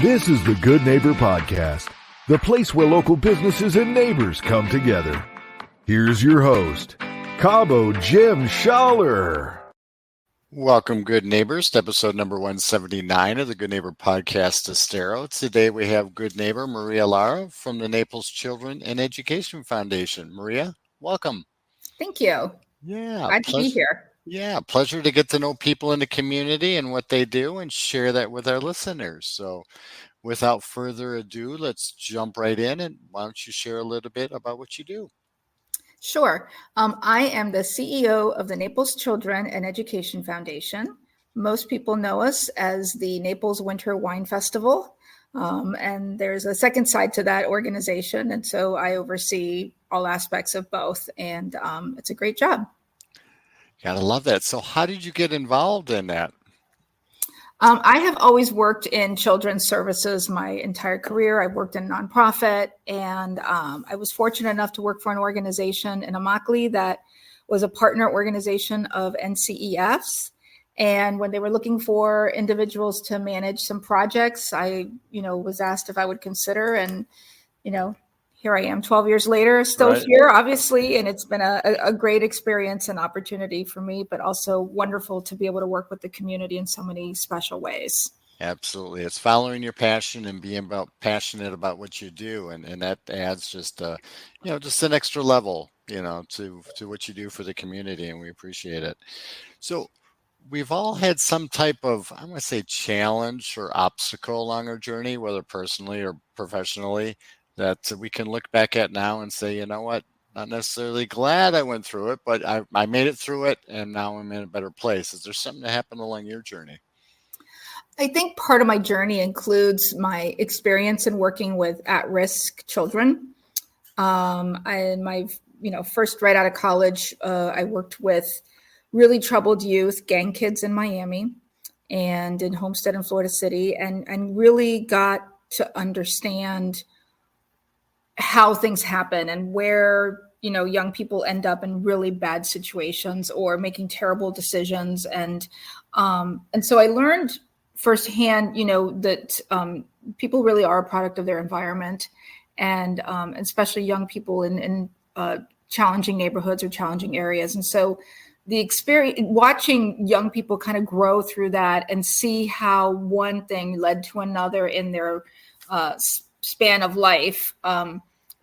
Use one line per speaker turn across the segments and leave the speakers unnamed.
This is the Good Neighbor Podcast, the place where local businesses and neighbors come together. Here's your host, Cabo Jim Schaller.
Welcome, good neighbors, to episode number 179 of the Good Neighbor Podcast Estero. Today we have good neighbor Maria Lara from the Naples Children and Education Foundation. Maria, welcome.
Thank you.
Yeah,
glad to be here.
Yeah, pleasure to get to know people in the community and what they do and share that with our listeners. So without further ado, let's jump right in, and why don't you share a little bit about what you do?
Sure. I am the CEO of the Naples Children and Education Foundation. Most people know us as the Naples Winter Wine Festival. And there's a second side to that organization. And so I oversee all aspects of both. And it's a great job.
Gotta love that. So how did you get involved in that?
I have always worked in children's services my entire career. I've worked in nonprofit, and I was fortunate enough to work for an organization in Immokalee that was a partner organization of NCEFs. And when they were looking for individuals to manage some projects, I, was asked if I would consider, and, here I am 12 years later, still here, obviously. And it's been a great experience and opportunity for me, but also wonderful to be able to work with the community in so many special ways.
Absolutely. It's following your passion and being passionate about what you do. And that adds just an extra level, to what you do for the community. And we appreciate it. So we've all had some type of, I want to say, challenge or obstacle along our journey, whether personally or professionally, that we can look back at now and say, you know what, not necessarily glad I went through it, but I made it through it, and now I'm in a better place. Is there something that happened along your journey?
I think part of my journey includes my experience in working with at-risk children. First right out of college, I worked with really troubled youth, gang kids in Miami and in Homestead in Florida City, and really got to understand how things happen and where, young people end up in really bad situations or making terrible decisions. And so I learned firsthand, that people really are a product of their environment, and especially young people in challenging neighborhoods or challenging areas. And so the experience, watching young people kind of grow through that and see how one thing led to another in their span of life,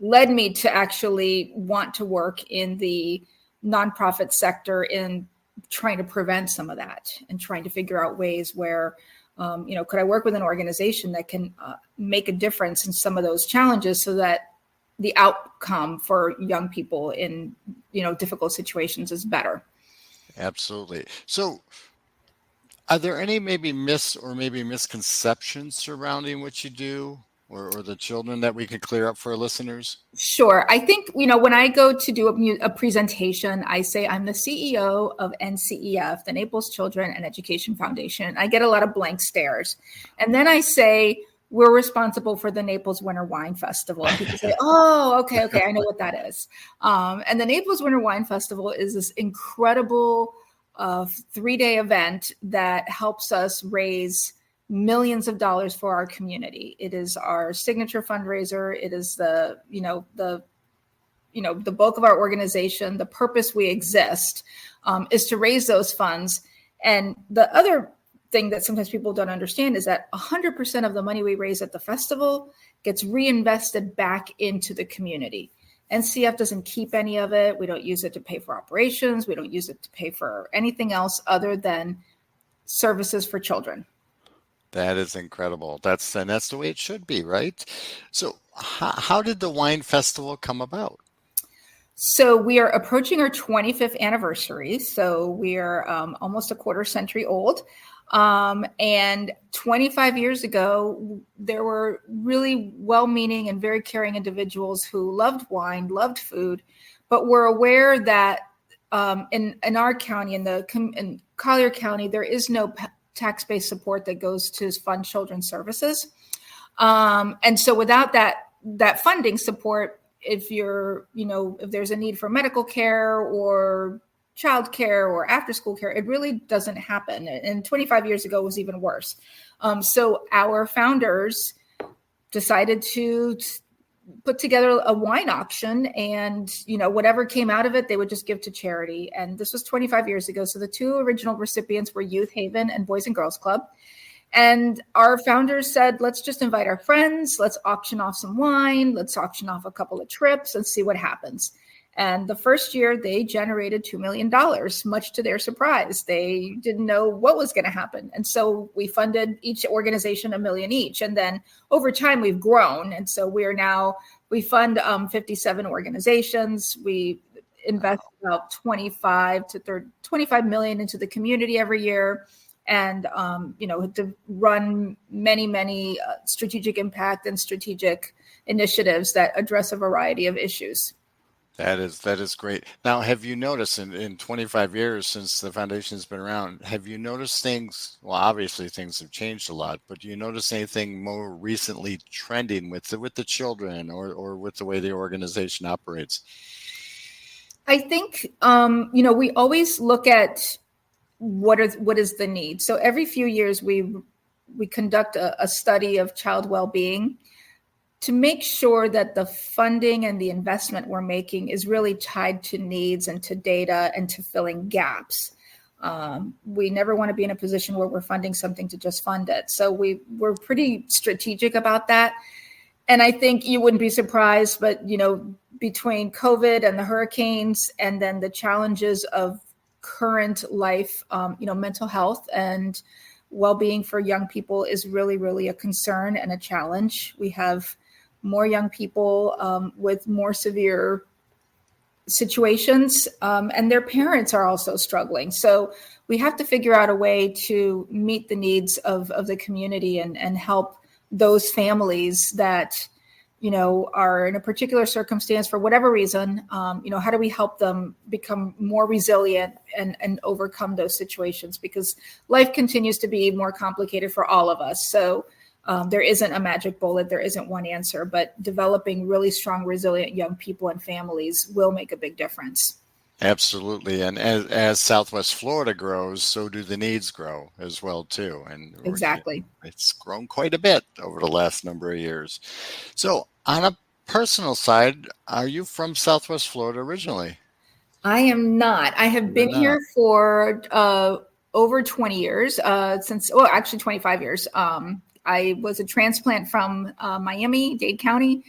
led me to actually want to work in the nonprofit sector in trying to prevent some of that and trying to figure out ways where, could I work with an organization that can make a difference in some of those challenges so that the outcome for young people in, difficult situations is better.
Absolutely. So are there any maybe misconceptions surrounding what you do or the children that we could clear up for our listeners?
Sure. I think, when I go to do a presentation, I say I'm the CEO of NCEF, the Naples Children and Education Foundation. I get a lot of blank stares. And then I say, we're responsible for the Naples Winter Wine Festival. And people say, oh, okay, I know what that is. And the Naples Winter Wine Festival is this incredible 3-day event that helps us raise millions of dollars for our community. It is our signature fundraiser. It is the bulk of our organization. The purpose we exist is to raise those funds. And the other thing that sometimes people don't understand is that 100% of the money we raise at the festival gets reinvested back into the community. NCF doesn't keep any of it. We don't use it to pay for operations. We don't use it to pay for anything else other than services for children.
That is incredible. That's the way it should be, right? So how did the wine festival come about?
So we are approaching our 25th anniversary. So we are almost a quarter century old. And 25 years ago, there were really well-meaning and very caring individuals who loved wine, loved food, but were aware that in our county, in Collier County, there is no tax-based support that goes to fund children's services. And so without that funding support, if there's a need for medical care or childcare or after school care. It really doesn't happen. And 25 years ago was even worse. So our founders decided to put together a wine auction, and whatever came out of it, they would just give to charity. And this was 25 years ago. So the two original recipients were Youth Haven and Boys and Girls Club. And our founders said, let's just invite our friends. Let's auction off some wine. Let's auction off a couple of trips and see what happens. And the first year they generated $2 million, much to their surprise. They didn't know what was going to happen. And so we funded each organization $1 million each. And then over time we've grown. And so we fund 57 organizations. We invest about 25 million into the community every year. And, to run many strategic impact and strategic initiatives that address a variety of issues.
That is great. Now, have you noticed in 25 years since the foundation has been around, have you noticed things? Well, obviously things have changed a lot, but do you notice anything more recently trending with the children or with the way the organization operates?
I think, we always look at what is the need. So every few years we conduct a study of child well-being to make sure that the funding and the investment we're making is really tied to needs and to data and to filling gaps. We never want to be in a position where we're funding something to just fund it. So we're pretty strategic about that. And I think you wouldn't be surprised, but between COVID and the hurricanes and then the challenges of current life, mental health and well-being for young people is really, really a concern and a challenge. We have more young people with more severe situations, and their parents are also struggling. So we have to figure out a way to meet the needs of the community and help those families that are in a particular circumstance for whatever reason. How do we help them become more resilient and overcome those situations? Because life continues to be more complicated for all of us. So there isn't a magic bullet. There isn't one answer, but developing really strong, resilient young people and families will make a big difference.
Absolutely. And as Southwest Florida grows, so do the needs grow as well, too. And
exactly,
it's grown quite a bit over the last number of years. So on a personal side, are you from Southwest Florida originally?
I am not. I have been here for over 20 years, actually 25 years. I was a transplant from Miami, Dade County.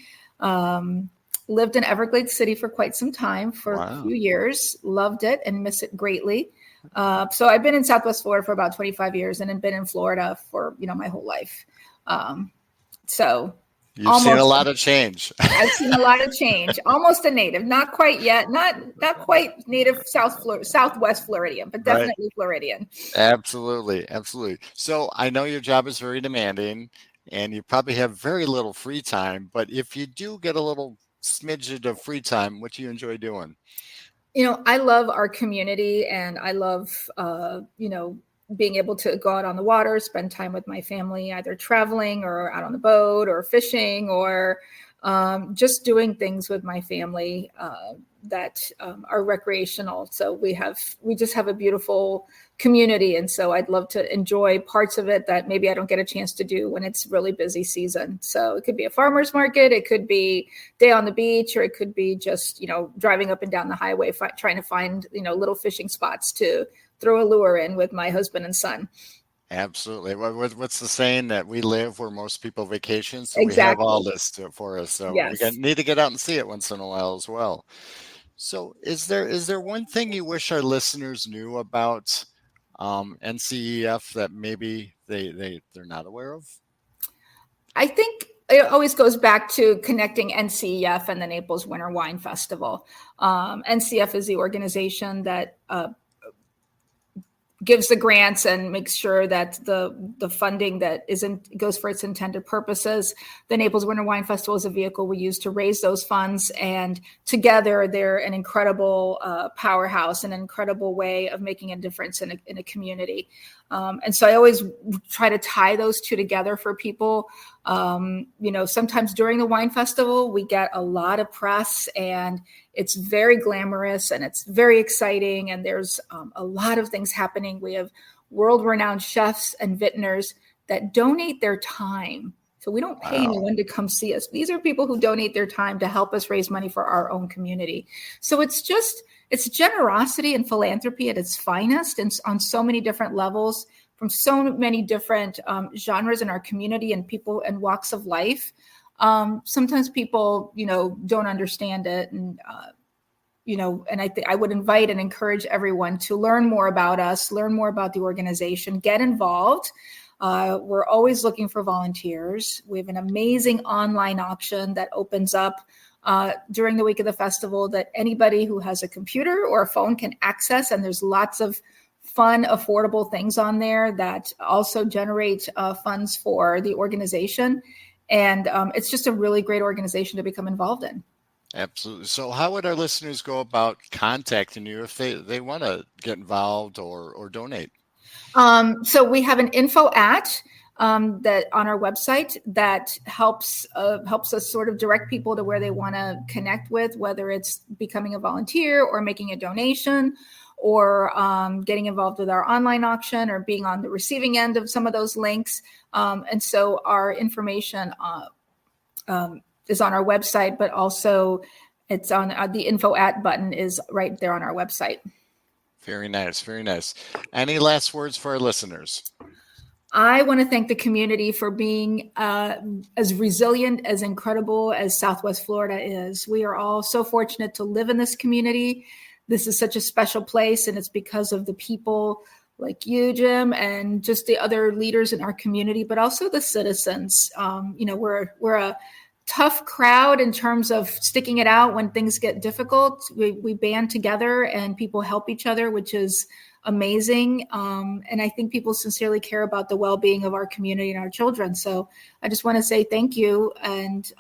Lived in Everglades City for quite some time, for a few years, loved it and miss it greatly. So I've been in Southwest Florida for about 25 years and have been in Florida for, my whole life. So
you've seen a lot of change.
I've seen a lot of change. Almost a native, not quite yet, not quite native Southwest Floridian, but definitely right. Floridian.
Absolutely. So I know your job is very demanding and you probably have very little free time, but if you do get a little smidget of free time, what do you enjoy doing?
I love our community, and I love being able to go out on the water, spend time with my family, either traveling or out on the boat or fishing or just doing things with my family that are recreational. So we just have a beautiful community. And so I'd love to enjoy parts of it that maybe I don't get a chance to do when it's really busy season. So it could be a farmer's market, it could be day on the beach, or it could be just, driving up and down the highway, trying to find, little fishing spots to throw a lure in with my husband and son.
Absolutely. What's the saying that we live where most people vacation? So
exactly.
We have all this for us. So
yes.
We need to get out and see it once in a while as well. So is there one thing you wish our listeners knew about NCEF that maybe they're not aware of?
I think it always goes back to connecting NCEF and the Naples Winter Wine Festival. NCEF is the organization that gives the grants and makes sure that the funding that goes for its intended purposes. The Naples Winter Wine Festival is a vehicle we use to raise those funds, and together they're an incredible powerhouse and an incredible way of making a difference in a community. And so I always try to tie those two together for people. Sometimes during the wine festival, we get a lot of press and it's very glamorous and it's very exciting. And there's a lot of things happening. We have world-renowned chefs and vintners that donate their time. So we don't pay anyone to come see us. These are people who donate their time to help us raise money for our own community. So it's generosity and philanthropy at its finest, and on so many different levels, from so many different genres in our community and people and walks of life. Sometimes people, don't understand it. And I would invite and encourage everyone to learn more about us, learn more about the organization, get involved. We're always looking for volunteers. We have an amazing online auction that opens up during the week of the festival that anybody who has a computer or a phone can access. And there's lots of fun, affordable things on there that also generate funds for the organization. And it's just a really great organization to become involved in.
Absolutely. So how would our listeners go about contacting you if they want to get involved or donate?
So we have an info that on our website that helps us sort of direct people to where they want to connect with, whether it's becoming a volunteer or making a donation or getting involved with our online auction or being on the receiving end of some of those links. And so our information is on our website, but also it's on the info button is right there on our website.
Very nice. Very nice. Any last words for our listeners?
I want to thank the community for being as resilient, as incredible as Southwest Florida is. We are all so fortunate to live in this community. This is such a special place, and it's because of the people like you, Jim, and just the other leaders in our community, but also the citizens. We're a tough crowd in terms of sticking it out when things get difficult. We band together and people help each other, which is amazing. And I think people sincerely care about the well-being of our community and our children. So I just want to say thank you and,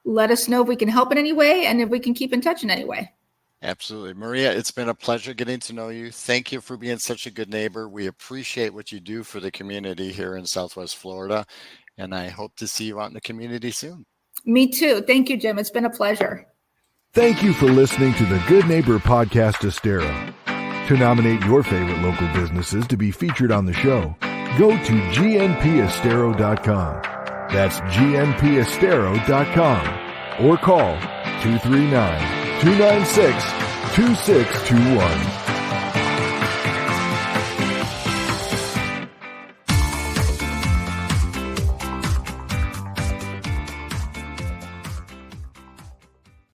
let us know if we can help in any way and if we can keep in touch in any way.
Absolutely. Maria, it's been a pleasure getting to know you. Thank you for being such a good neighbor. We appreciate what you do for the community here in Southwest Florida. And I hope to see you out in the community soon.
Me too. Thank you, Jim. It's been a pleasure.
Thank you for listening to the Good Neighbor Podcast Estero. To nominate your favorite local businesses to be featured on the show, go to gnpestero.com. That's gnpestero.com or call 239-296-2621.